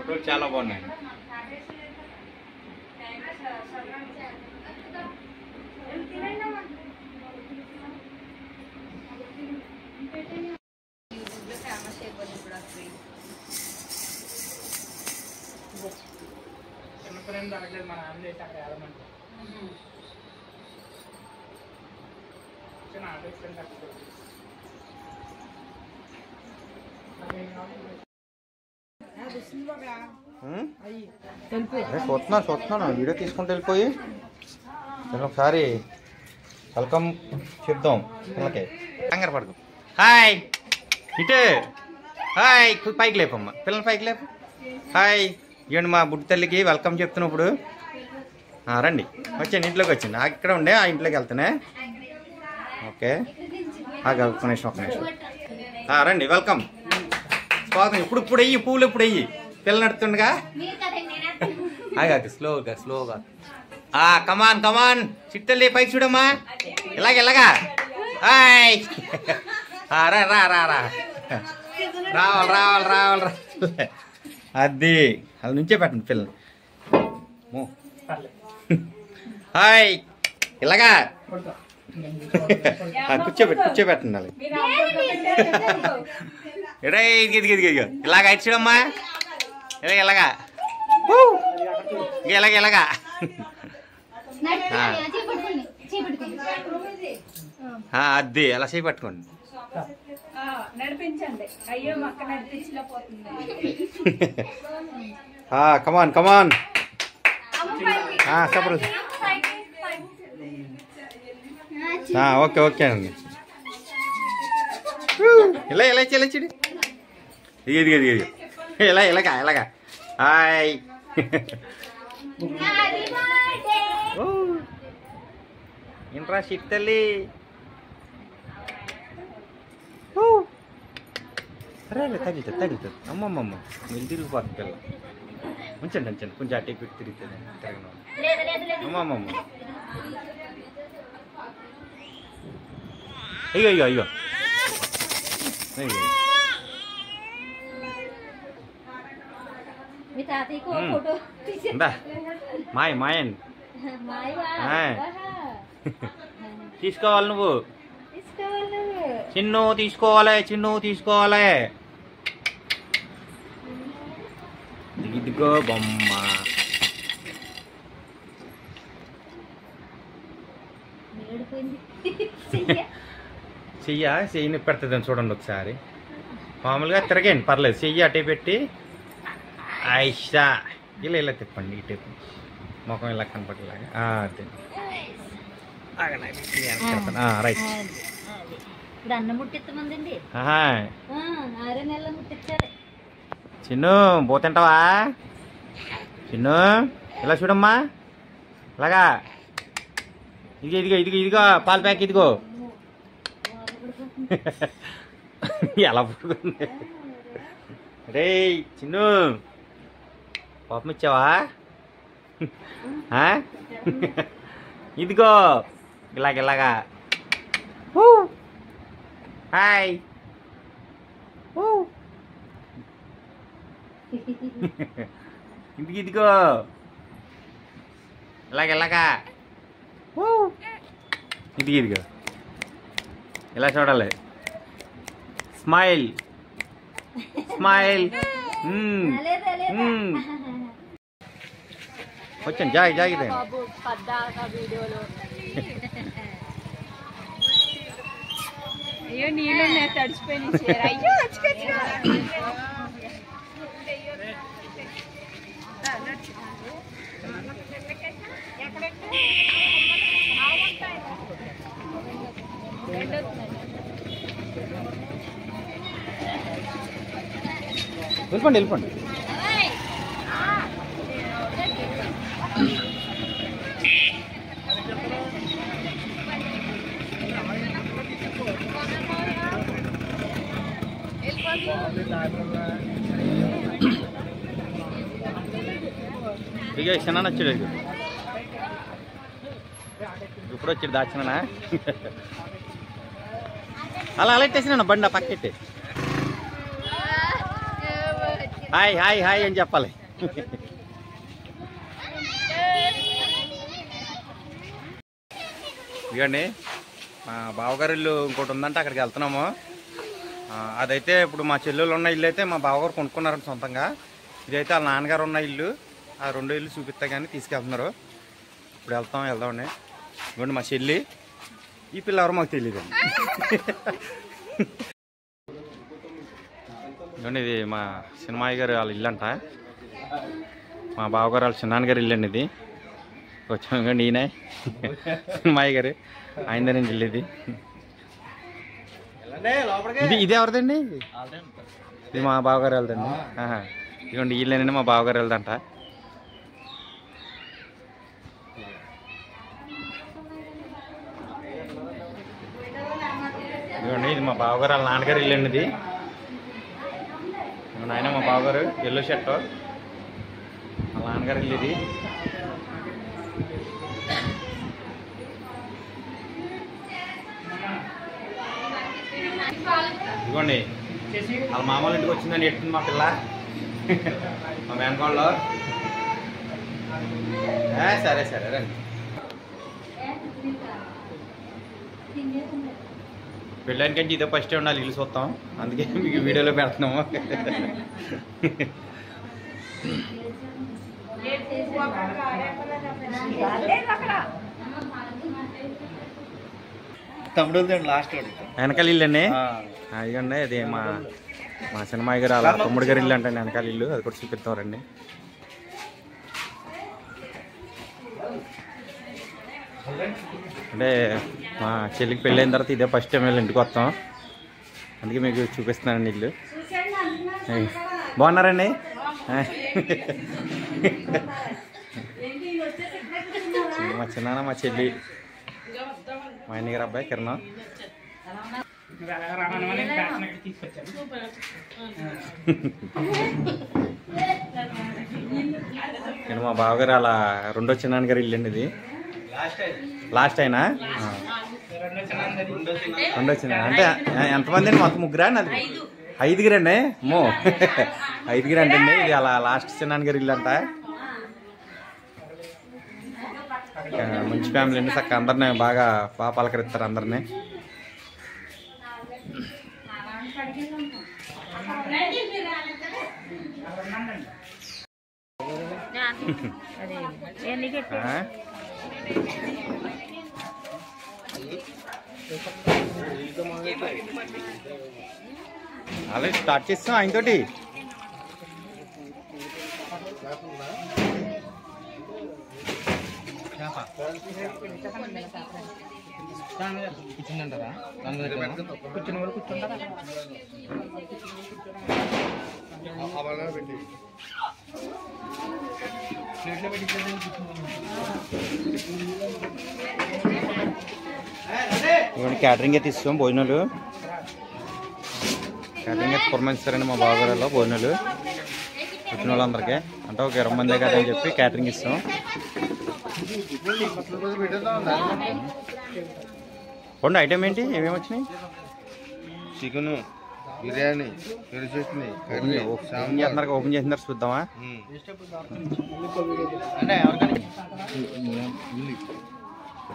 ఫోటోలు చాలా బాగున్నాయి. చూస్తున్నాను వీడియో తీసుకుంటూ వెళ్ళిపోయి ఒకసారి వెల్కమ్ చెప్దాం పిల్లకి. కంగారు పడకు. హాయ్ ఇటు. హాయ్ పైకి లేపమ్మా, పిల్లలు పైకి లేపు. హాయ్ ఇవ్వండి మా బుడ్డి తల్లికి వెల్కమ్ చెప్తున్నప్పుడు. రండి వచ్చాను, ఇంట్లోకి వచ్చాను. ఇక్కడ ఉండే ఆ ఇంట్లోకి వెళ్తానే. ఓకే ఒక్క నిమిషం రండి వెల్కమ్ స్వాగతం. ఇప్పుడు వెయ్యి పువ్వులు, ఇప్పుడు వెయ్యి పిల్లలు నడుతుండగా. స్లోగా కమాన్ కమాన్. చిట్టల్లి పైకి చూడమ్మా. ఇలాగా హాయ్. రావాలి. అది అలా నుంచే పెట్టండి పిల్లలు. హాయ్ ఇలాగా కూర్చోబెట్టండి. అలాగే ఇది ఇలాగ అయితే చూడమ్మా. ఇలాగా అది అలా చేయి పట్టుకోండి. కమాన్ కమాన్. చెప్పరు. ఓకే అండి. ఇలా చెల్లి ఇది ఇలాగా హాయ్. ఏంట్రా చిట్టల్లి. తగ్గుతుంది అమ్మమ్మ మీరు తిరిగిపోతుంది పిల్ల. ఉంచండి కొంచెం అటు ఇటు తిరుగుతుంది. అమ్మమ్మ అయ్యో మాయన్ తీసుకోవాలి. నువ్వు చిన్ను తీసుకోవాలి. ఇదిగో బొమ్మ. చెయ్యి పెడుతుంది చూడండి ఒకసారి. మామూలుగా తిరగండి పర్లేదు. చెయ్యి అటే పెట్టి ఐషా ఇలా తిప్పండి. ఇటు ముఖం ఇలా కనపడేలాగా. అదే రైట్. చిన్ను పోతుంటావా? చిన్ను ఇలా చూడమ్మా. ఇలాగా ఇదిగో పాల ప్యాక్. ఇదిగో ఎలా పడుకుంది. రే చిన్ను పాపం ఇచ్చావా? ఇదిగో ఇలాగా హాయ్. ఇదిగో ఇలాగా ఇదిగో ఇలా చూడాలి. స్మైల్ వచ్చాను జాగిదే. అయ్యో నీళ్ళు తడిచిపోయి. అయ్యో వెళ్ళిపోండి. ఇక చిన్న వచ్చాడు. ఇప్పుడు వచ్చాడు దాచినా. అలా ఎట్టేసినా బండి పక్కెట్టే. హాయ్ హాయ్ హాయ్ అని చెప్పాలి. ఇవ్వండి మా బావగారు ఇల్లు ఇంకోటి ఉందంటే అక్కడికి వెళ్తున్నాము. అదైతే ఇప్పుడు మా చెల్లెళ్ళు ఉన్న ఇల్లు అయితే మా బావగారు కొనుక్కున్నారంట సొంతంగా. ఇదైతే వాళ్ళ నాన్నగారు ఉన్న ఇల్లు. ఆ 2 ఇల్లు చూపిస్తా కానీ తీసుకెళ్తున్నారు. ఇప్పుడు వెళ్దామండి. ఇవ్వండి మా చెల్లి. ఈ పిల్ల ఎవరో మాకు తెలియదు. ఇవ్వండి ఇది మా సినిమాయి గారు వాళ్ళ ఇల్లు అంట. మా బావగారు వాళ్ళ చిన్నాన్నగారు ఇల్లు అండి ఇది. వచ్చాము ఇవ్వండి ఈయన సినిమాయి గారు ఆయనదేనండి ఇల్లు ఇది. ఇది ఎవరిదండి? ఇది మా బావగారు వెళ్దండి. ఇదిగోండి వీళ్ళేనండి మా బావగారు వెళ్దంట. ఇదిగోండి ఇది మా బావగారు వాళ్ళ నాన్నగారు ఇల్లు అండి ఇది. ఆయన మా బావగారు ఎల్లో షర్ట్ వాళ్ళ నాన్నగారు ఇల్లు ఇది. ఇదిగోండి వాళ్ళ మామూలు ఇంటికి వచ్చిందని ఎట్టుంది మా పిల్ల మా మేనకోళ్ళు. సరే సరే రండి. పెళ్ళానికంటే ఇదే ఫస్ట్ ఉండాలి ఇల్లు చూస్తాం. అందుకే మీకు వీడియోలో పెడుతున్నాము. వెనకాల ఇల్లు అండి. ఇదిగండి అది మా సినిమాయి గారు అలా తమ్ముడు గారి ఇల్లు అంటే వెనకాల ఇల్లు. అది కూడా చూపిస్తారండి. అంటే మా చెల్లికి పెళ్ళైన తర్వాత ఇదే ఫస్ట్ టైం వెళ్ళి ఇంటికి వస్తాం. అందుకే మీకు చూపిస్తున్నానండి ఇల్లు. బాగున్నారండి? మా చిన్నాన్న మా చెల్లి మా ఆయన గారు అబ్బాయి కిరణం. నేను మా బావగారు అలా రెండో చిన్నాన్న గారు ఇల్లు అండి ఇది. లాస్ట్ అయినా రెండో చిన్న అంటే ఎంతమంది అండి? మొత్తం 3 అండి. అది 5 అండి. అమ్మో 5 అండి. ఇది అలా లాస్ట్ చిన్నాన్న గారి ఇల్లు అంట. మంచి ఫ్యామిలీ అండి. చక్క అందరినీ బాగా పలకరిస్తారు అందరినీ. అలా స్టార్ట్ చేస్తాం ఆయనతోటి. కూర్చుంటారా? కూర్చుని కూడా కూర్చుంటారా? ఇవన్నీ క్యాటరింగ్ అయితే ఇస్తాం. భోజనాలు క్యాటరింగ్ అయితే పురమాయిస్తారండి మా బావగారులో. భోజనాలు వచ్చిన వాళ్ళందరికీ అంటే ఒక 20 మంది కదా అని చెప్పి క్యాటరింగ్ ఇస్తాం. రెండు ఐటమ్ ఏంటి? ఏమేమి వచ్చినాయి? చికెన్, బిర్యానీ, పెరుగు చట్నీ, ఓపెన్ చేసిన చూద్దామా?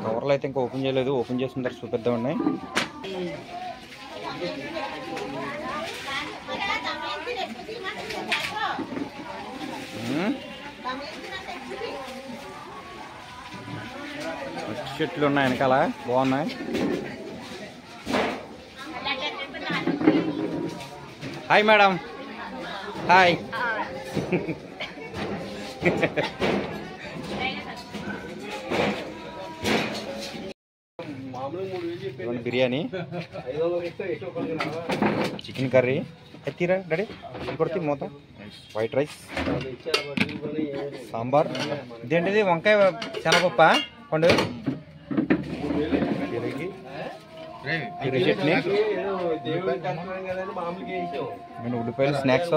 కవర్లో అయితే ఇంకా ఓపెన్ చేయలేదు. ఓపెన్ చేసిన తర్వాత చూపిద్దామండి. చెట్లు ఉన్నాయి వెనకాల, బాగున్నాయి. Hi madam. Hi. Biryani, chicken curry ఎత్తిరా డాడీ కొడుతీ మూత, వైట్ రైస్, సాంబార్. ఇదేంటిది? వంకాయ శనగపప్ప పండు, చట్నీ, ఉల్లిపాయలు, స్నాక్స్,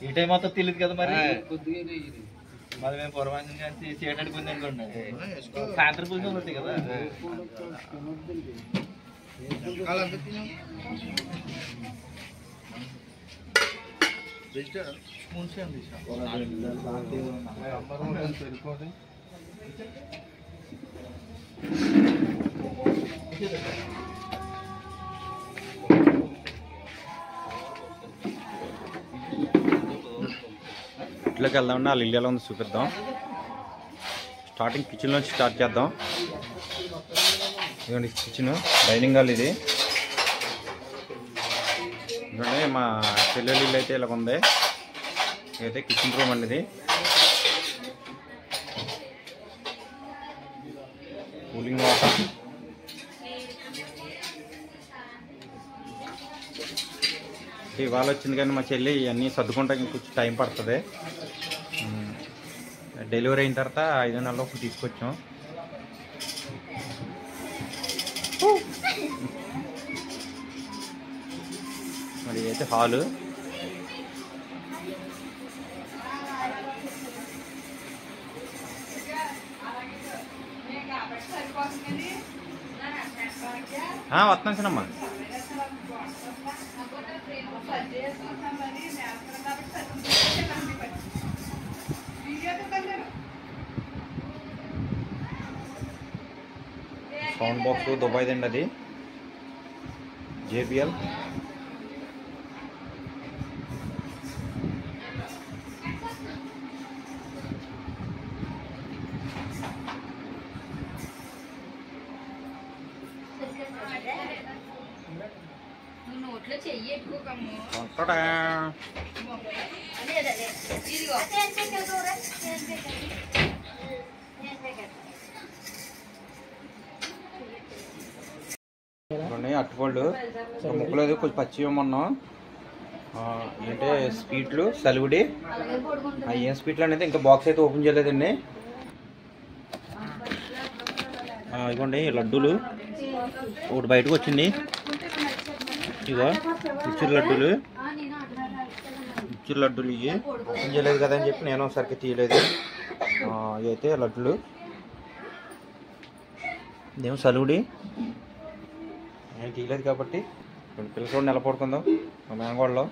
ఈ టైం మొత్తం తెలియదు కదా మరి. మరి మేము పూర్వాంగం కానీ చేయడానికి కొంది అనుకోండి, సాయంత్రం కొంచెం వస్తాయి కదా. ఇంట్లోకి వెళ్దామండి, వాళ్ళ ఇల్లు ఎలా ఉందో చూపిద్దాం. స్టార్టింగ్ కిచెన్ నుంచి స్టార్ట్ చేద్దాం. ఇదిగోండి కిచెన్, డైనింగ్ హాల్ ఇది. ఇదిగోండి మా చెల్లెలు ఇల్లు అయితే ఇలా ఉంది. ఇదైతే కిచెన్ రూమ్ అండి. ఇది కూలింగ్ వాటర్. ఇవాళ వచ్చింది కానీ మా చెల్లి ఇవన్నీ సర్దుకుంటానికి ఇంకొంచెం టైం పడుతుంది. డెలివరీ అయిన తర్వాత 5 నెలల్లో తీసుకొచ్చాం. మరి అయితే హాలు, వస్తున్నాను చిన్నమ్మా. సౌండ్ బాక్స్ దుబాయ్ దండి, అది JBL. అట్టుపళ్ళు ముక్కలేదు, కొంచెం పచ్చి ఇవ్వమన్నాం. ఏంటంటే స్వీట్లు, సలివిడి. ఏం స్వీట్లు అనేది ఇంకా బాక్స్ అయితే ఓపెన్ చేయలేదండి. ఇదిగోండి లడ్డూలు, ఒకటి బయటకు వచ్చింది. ఇగో మిక్చర్ లడ్డూలు, మిక్చర్ లడ్డూలు. ఇవి ఓపెన్ చేయలేదు కదా అని చెప్పి నేను ఒకసారికి తీయలేదు. ఇవి అయితే లడ్డూలు. ఇదేమో సలివిడి, నేను తీయలేదు కాబట్టి పిల్లలు కూడా నిలబడుకుందాం మా మేనగోడలో.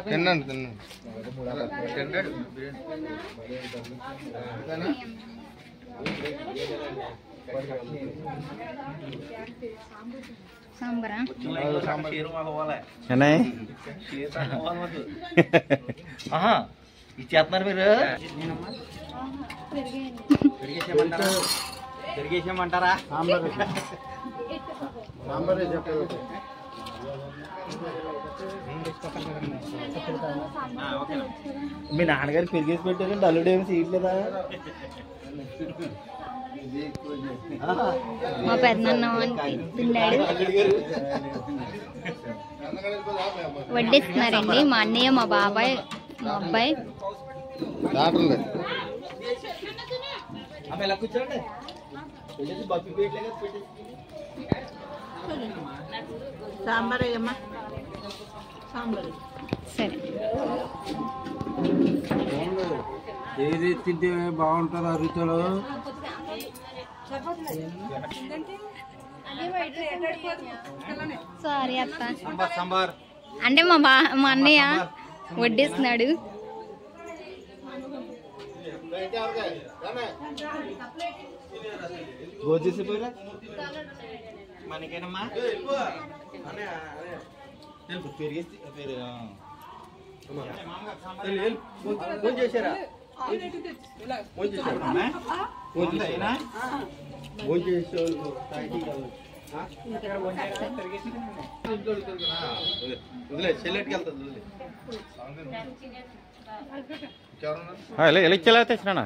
తిన్నాను తిన్నాను. ఇచ్చేస్తున్నారు మీరు. పెరిగేసేయమంటారా? మీ నాన్నగారు పెరిగేసి పెట్టారండి, అల్లుడు ఏమి చేయట్లేదా? మా పెద్దనాన్న తిన్నాడు, వడ్డిస్తున్నారండి. మా అన్నయ్య, మా బాబాయ్, మా అబ్బాయి. సరే, ఏది తింటే బాగుంటుంది అరుగుతాలో? సారీ అత్త. సాంబార్ అంటే మా అన్నయ్య వడ్డిస్తున్నాడు. మనకేనమ్మా చేశారా? ఎలా ఇచ్చేలా తెచ్చినా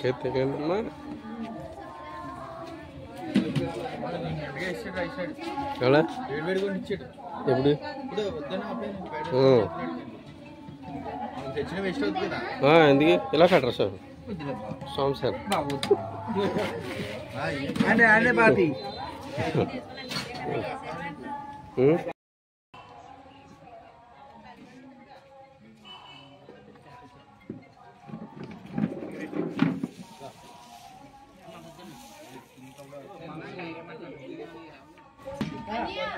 ఇంకేందమ్మా ఎలా ఎప్పుడు ఎందుకు ఇలా కట్టరా సార్ సోమ సార్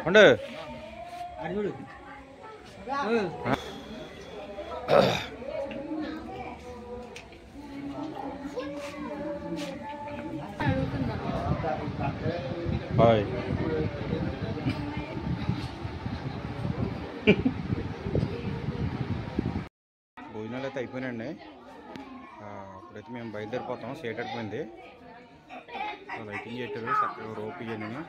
ఉండు హాయ్ భోజనాలు అయితే అయిపోయినాయండి. ఇప్పుడైతే మేము బయలుదేరిపోతాం. సేట్ అయిపోయింది. లైటింగ్ చేయటం చక్కగా రోప్ ఇవన్నీ